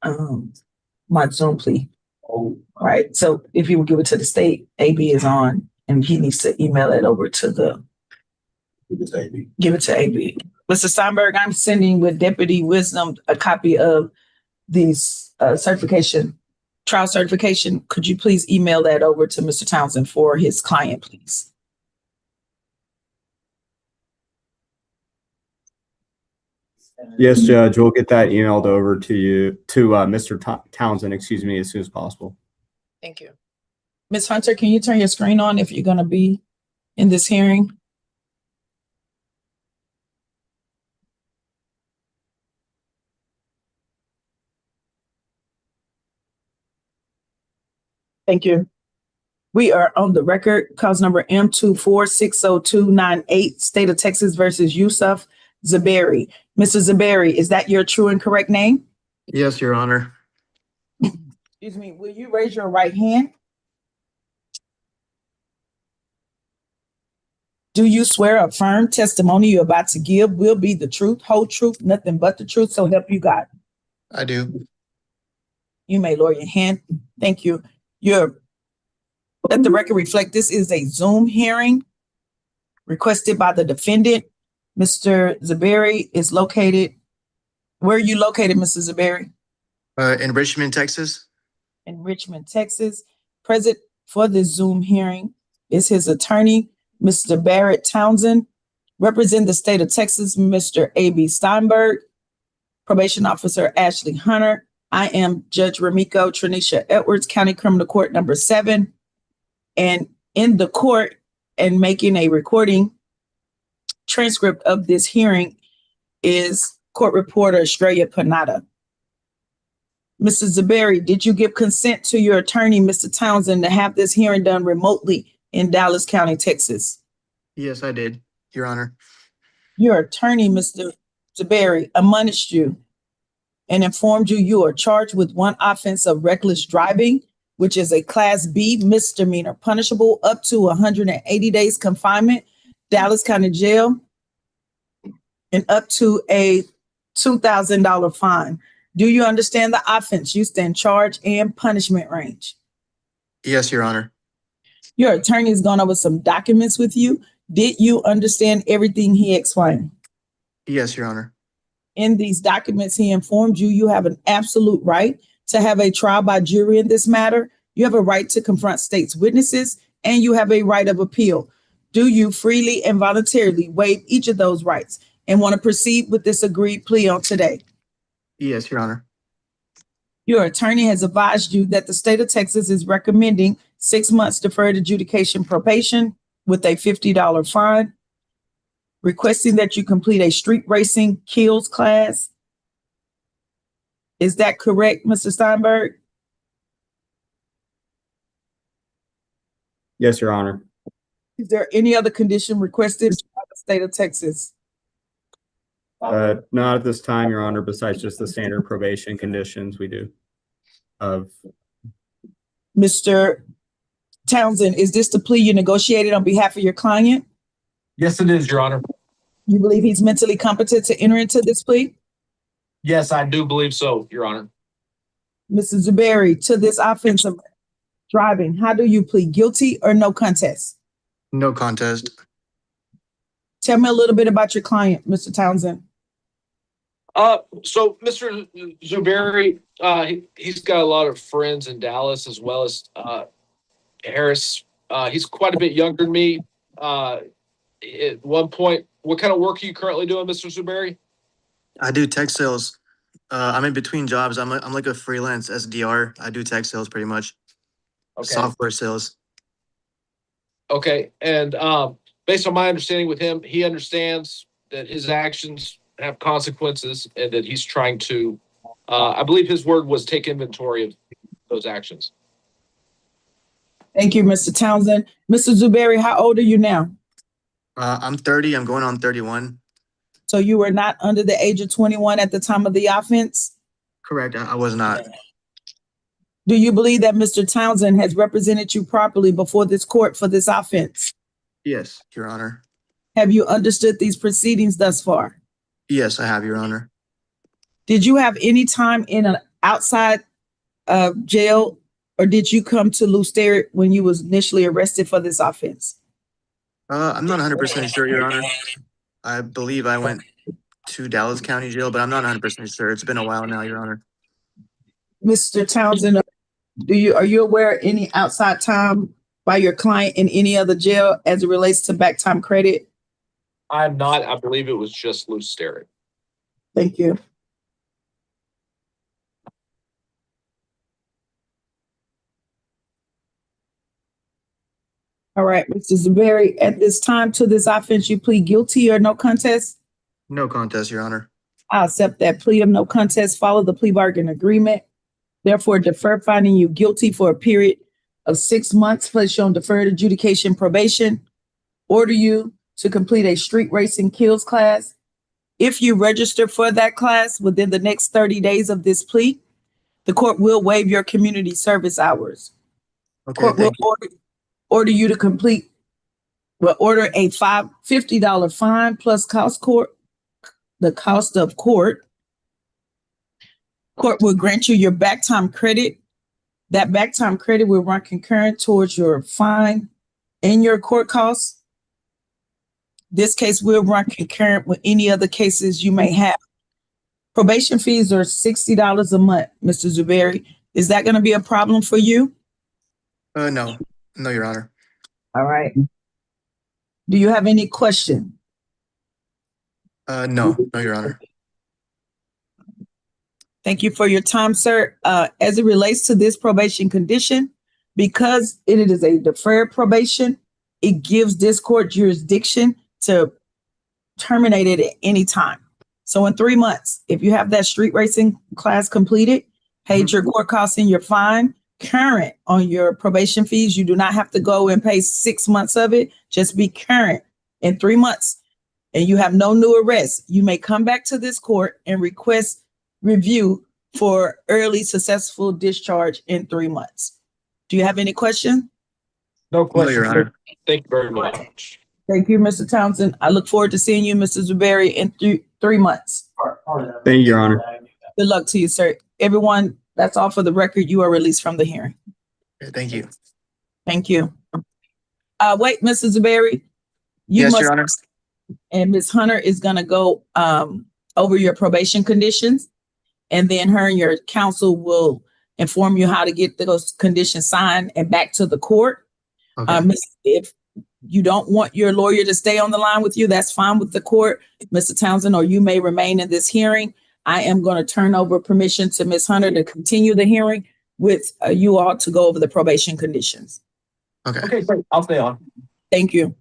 um, my Zoom plea. All right. So if you would give it to the state, AB is on, and he needs to email it over to the. Give it to AB. Give it to AB. Mr. Steinberg, I'm sending with Deputy Wisdom a copy of these trial certification. Could you please email that over to Mr. Townsend for his client, please? Yes, Judge. We'll get that emailed over to you, to Mr. Townsend, excuse me, as soon as possible. Thank you. Ms. Hunter, can you turn your screen on if you're going to be in this hearing? Thank you. We are on the record, cause number M2460298, State of Texas versus Yusuf Zaberi. Mr. Zaberi, is that your true and correct name? Yes, Your Honor. Excuse me, will you raise your right hand? Do you swear a firm testimony you're about to give will be the truth, whole truth, nothing but the truth, so help you God? I do. You may lower your hand. Thank you. Let the record reflect this is a Zoom hearing requested by the defendant. Mr. Zaberi is located. Where are you located, Mr. Zaberi? In Richmond, Texas. In Richmond, Texas. Present for this Zoom hearing is his attorney, Mr. Barrett Townsend. Represent the state of Texas, Mr. A.B. Steinberg. Probation Officer Ashley Hunter. I am Judge Remeko Tranisha Edwards, County Criminal Court number 7. And in the court and making a recording transcript of this hearing is court reporter Estrella Panada. Mr. Zaberi, did you give consent to your attorney, Mr. Townsend, to have this hearing done remotely in Dallas County, Texas? Yes, I did, Your Honor. Your attorney, Mr. Zaberi, admonished you and informed you are charged with one offense of reckless driving, which is a Class B misdemeanor, punishable up to 180 days confinement, Dallas County Jail, and up to a $2,000 fine. Do you understand the offense? You stand charge and punishment range. Yes, Your Honor. Your attorney has gone over some documents with you. Did you understand everything he explained? Yes, Your Honor. In these documents, he informed you you have an absolute right to have a trial by jury in this matter. You have a right to confront state's witnesses, and you have a right of appeal. Do you freely and voluntarily waive each of those rights and want to proceed with this agreed plea on today? Yes, Your Honor. Your attorney has advised you that the state of Texas is recommending 6 months deferred adjudication probation with a $50 fine, requesting that you complete a street racing kills class. Is that correct, Mr. Steinberg? Yes, Your Honor. Is there any other condition requested by the state of Texas? Not at this time, Your Honor, besides just the standard probation conditions we do. Mr. Townsend, is this the plea you negotiated on behalf of your client? Yes, it is, Your Honor. You believe he's mentally competent to enter into this plea? Yes, I do believe so, Your Honor. Mr. Zaberi, to this offense of driving, how do you plead, guilty or no contest? No contest. Tell me a little bit about your client, Mr. Townsend. So Mr. Zuberi, he's got a lot of friends in Dallas as well as Harris. He's quite a bit younger than me. At one point, what kind of work are you currently doing, Mr. Zuberi? I do tech sales. I'm in between jobs. I'm like a freelance SDR. I do tech sales pretty much. Okay. Software sales. Okay. And based on my understanding with him, he understands that his actions have consequences and that he's trying to, I believe his word was take inventory of those actions. Thank you, Mr. Townsend. Mr. Zuberi, how old are you now? I'm 30. I'm going on 31. So you were not under the age of 21 at the time of the offense? Correct. I was not. Do you believe that Mr. Townsend has represented you properly before this court for this offense? Yes, Your Honor. Have you understood these proceedings thus far? Yes, I have, Your Honor. Did you have any time outside jail, or did you come to Lucerne when you was initially arrested for this offense? I'm not 100% sure, Your Honor. I believe I went to Dallas County Jail, but I'm not 100% sure. It's been a while now, Your Honor. Mr. Townsend, are you aware of any outside time by your client in any other jail as it relates to back time credit? I'm not. I believe it was just loose staring. Thank you. All right, Mr. Zuberi, at this time to this offense, you plead guilty or no contest? No contest, Your Honor. I accept that plea of no contest, follow the plea bargain agreement. Therefore, defer finding you guilty for a period of 6 months, place you on deferred adjudication probation, order you to complete a street racing kills class. If you register for that class within the next 30 days of this plea, the court will waive your community service hours. Okay, Court will thank you. order you to complete, will order a $50 fine plus the cost of court. Court will grant you your back time credit. That back time credit will run concurrent towards your fine and your court costs. This case will run concurrent with any other cases you may have. Probation fees are $60 a month, Mr. Zuberi. Is that going to be a problem for you? No, Your Honor. All right. Do you have any question? No, Your Honor. Thank you for your time, sir. As it relates to this probation condition, because it is a deferred probation, it gives this court jurisdiction to terminate it at any time. So in 3 months, if you have that street racing class completed, paid your court costs and your fine, current on your probation fees, you do not have to go and pay 6 months of it. Just be current in 3 months, and you have no new arrests. You may come back to this court and request review for early successful discharge in 3 months. Do you have any questions? No No, question. Your Honor. Thank you very much. Thank you, Mr. Townsend. I look forward to seeing you, Mr. Zuberi, in 3 months. Thank you, Your Honor. Good luck to you, sir. Everyone, that's all for the record. You are released from the hearing. Okay, thank you. Thank you. Wait, Mr. Zuberi. Yes, Your Honor. And Ms. Hunter is going to go over your probation conditions, and then her and your counsel will inform you how to get those conditions signed and back to the court. Okay. If you don't want your lawyer to stay on the line with you, that's fine with the court, Mr. Townsend, or you may remain in this hearing. I am going to turn over permission to Ms. Hunter to continue the hearing with you all to go over the probation conditions. Okay. Okay, great. I'll stay on. Thank you.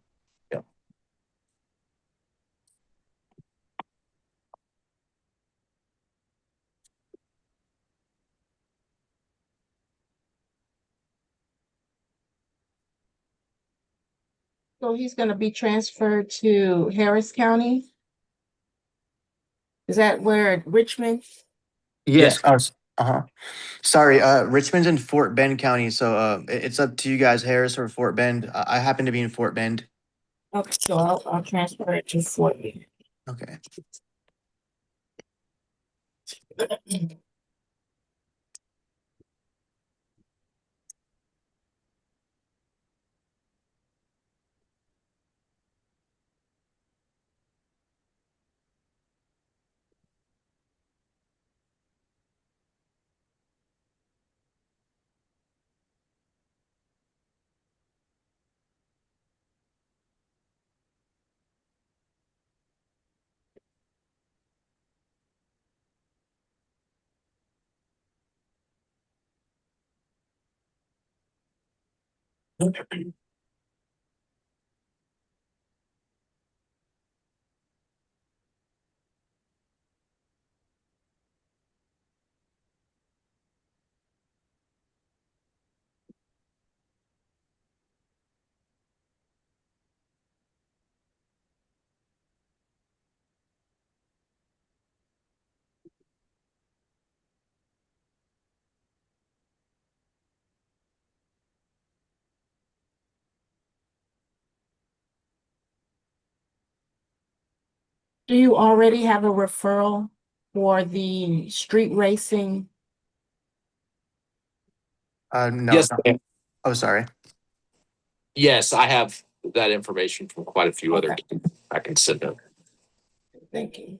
So he's gonna be transferred to Harris County? Is that where Richmond? Yes. Uh-huh. Sorry, Richmond's in Fort Bend County, so it's up to you guys, Harris or Fort Bend. I happen to be in Fort Bend. Okay, so I'll transfer it to Fort Bend. Okay. Do you already have a referral for the street racing No. Yes, Oh, sorry. yes, I have that information from quite a few other. I can send them. Thank you.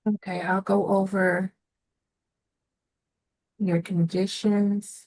Okay, I'll go over your conditions.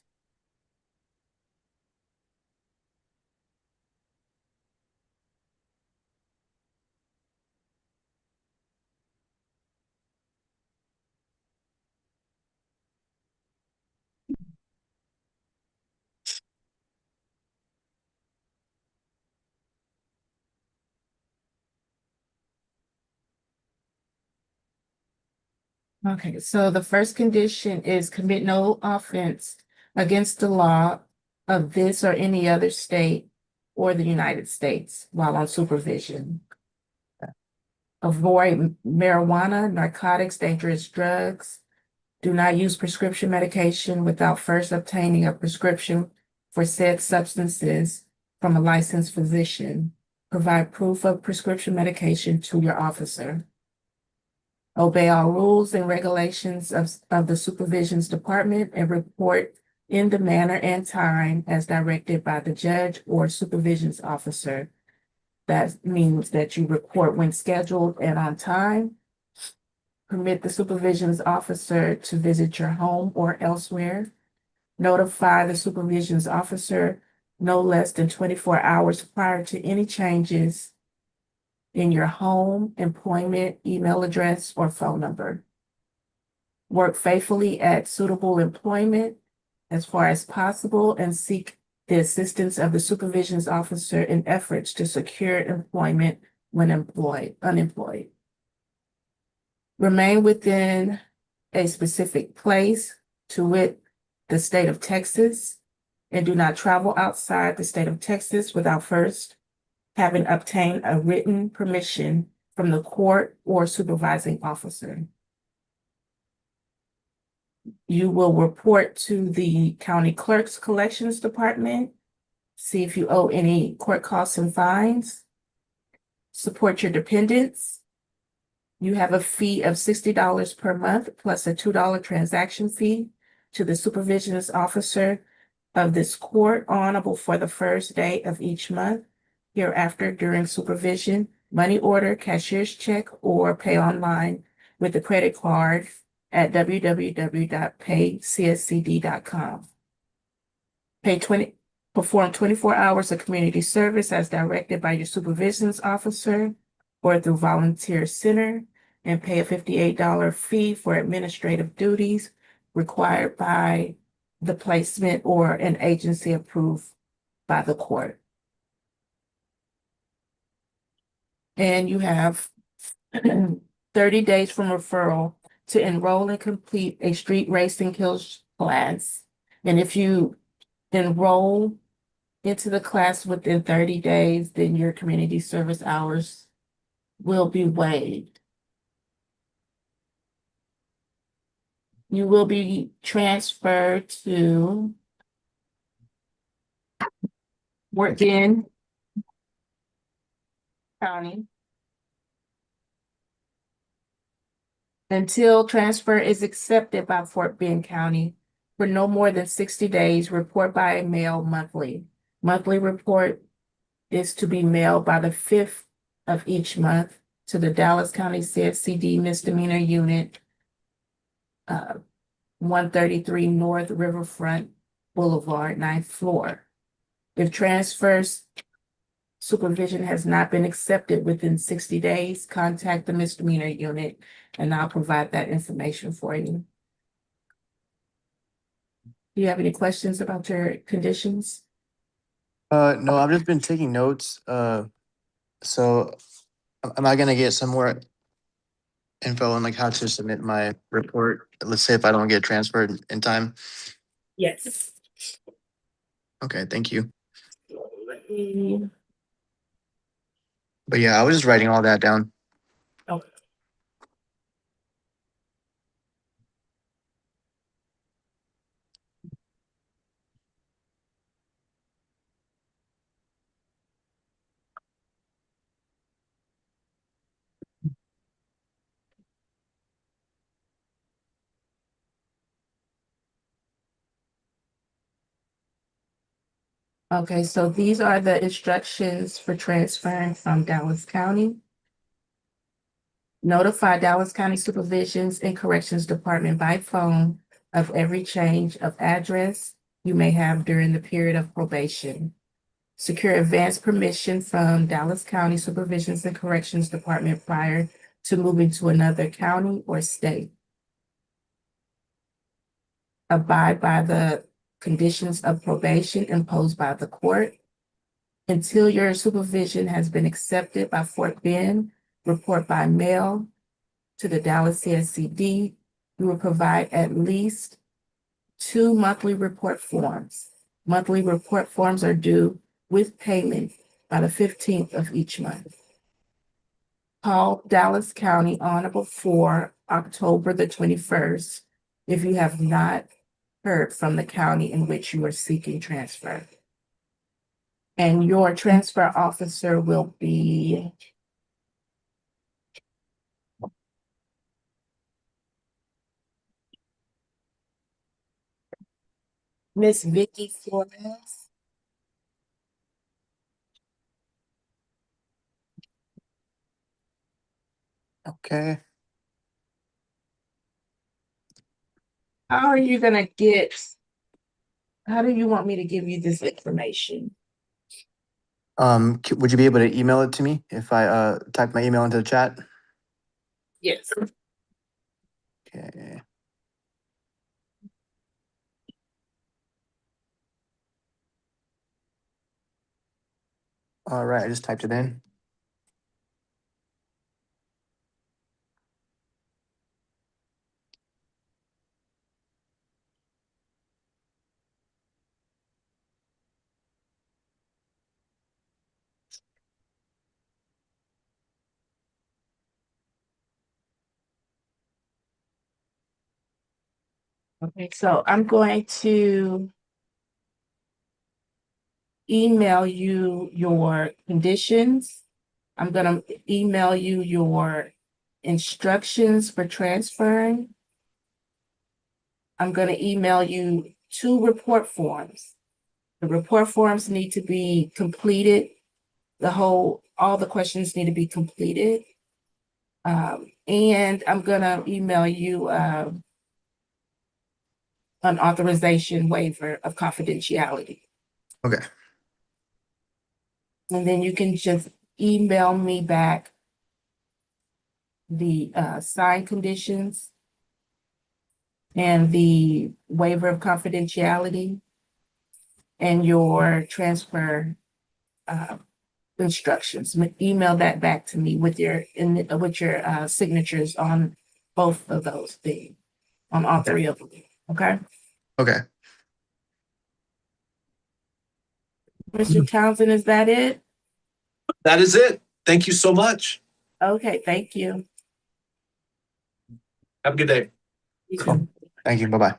Okay, so the first condition is commit no offense against the law of this or any other state or the United States while on supervision. Avoid marijuana, narcotics, dangerous drugs. Do not use prescription medication without first obtaining a prescription for said substances from a licensed physician. Provide proof of prescription medication to your officer. Obey all rules and regulations of the supervisions department and report in the manner and time as directed by the judge or supervisions officer. That means that you report when scheduled and on time. Permit the supervisions officer to visit your home or elsewhere. Notify the supervisions officer no less than 24 hours prior to any changes in your home, employment, email address, or phone number. Work faithfully at suitable employment as far as possible and seek the assistance of the supervisions officer in efforts to secure employment when unemployed. Remain within a specific place, to wit, the state of Texas, and do not travel outside the state of Texas without first having obtained a written permission from the court or supervising officer. You will report to the county clerk's collections department, see if you owe any court costs and fines, support your dependents. You have a fee of $60 per month plus a $2 transaction fee to the supervisions officer of this court on or before the first day of each month. Hereafter, during supervision, money order, cashier's check, or pay online with a credit card at www.paycscd.com. Perform 24 hours of community service as directed by your supervisions officer or through volunteer center, and pay a $58 fee for administrative duties required by the placement or an agency approved by the court. And you have 30 days from referral to enroll and complete a street racing kills class. And if you enroll into the class within 30 days, then your community service hours will be waived. You will be transferred to Fort Bend County until transfer is accepted by Fort Bend County for no more than 60 days. Report by mail monthly. Monthly report is to be mailed by the 5th of each month to the Dallas County CFCD Misdemeanor Unit, 133 North Riverfront Boulevard, 9th floor. If transfers supervision has not been accepted within 60 days, contact the misdemeanor unit and I'll provide that information for you. Do you have any questions about your conditions? No, I've just been taking notes. So am I gonna get some more info on like how to submit my report? Let's say if I don't get transferred in time. Yes. Okay, thank you. Let me- But yeah, I was just writing all that down. Okay. Okay, so these are the instructions for transferring from Dallas County. Notify Dallas County Supervisions and Corrections Department by phone of every change of address you may have during the period of probation. Secure advance permission from Dallas County Supervisions and Corrections Department prior to moving to another county or state. Abide by the conditions of probation imposed by the court. Until your supervision has been accepted by Fort Bend, report by mail to the Dallas CSCD You will provide at least 2 monthly report forms. Monthly report forms are due with payment by the 15th of each month. Call Dallas County on or before October the 21st if you have not heard from the county in which you are seeking transfer. And your transfer officer will be Miss Vicky Flores. Okay. How do you want me to give you this information? Would you be able to email it to me if I type my email into the chat? Yes. Okay. All right, I just typed it in. Okay, so I'm going to email you your conditions. I'm gonna email you your instructions for transferring. I'm gonna email you 2 report forms. The report forms need to be completed. All the questions need to be completed. And I'm gonna email you an authorization waiver of confidentiality. Okay. And then you can just email me back the signed conditions and the waiver of confidentiality and your transfer instructions. Email that back to me with your signatures on both of those things, on all 3 of them. Okay, Okay. Mr. Townsend, is that it? That is it. Thank you so much. Okay, thank you. Have a good day. You Cool. too. Thank you. Bye-bye.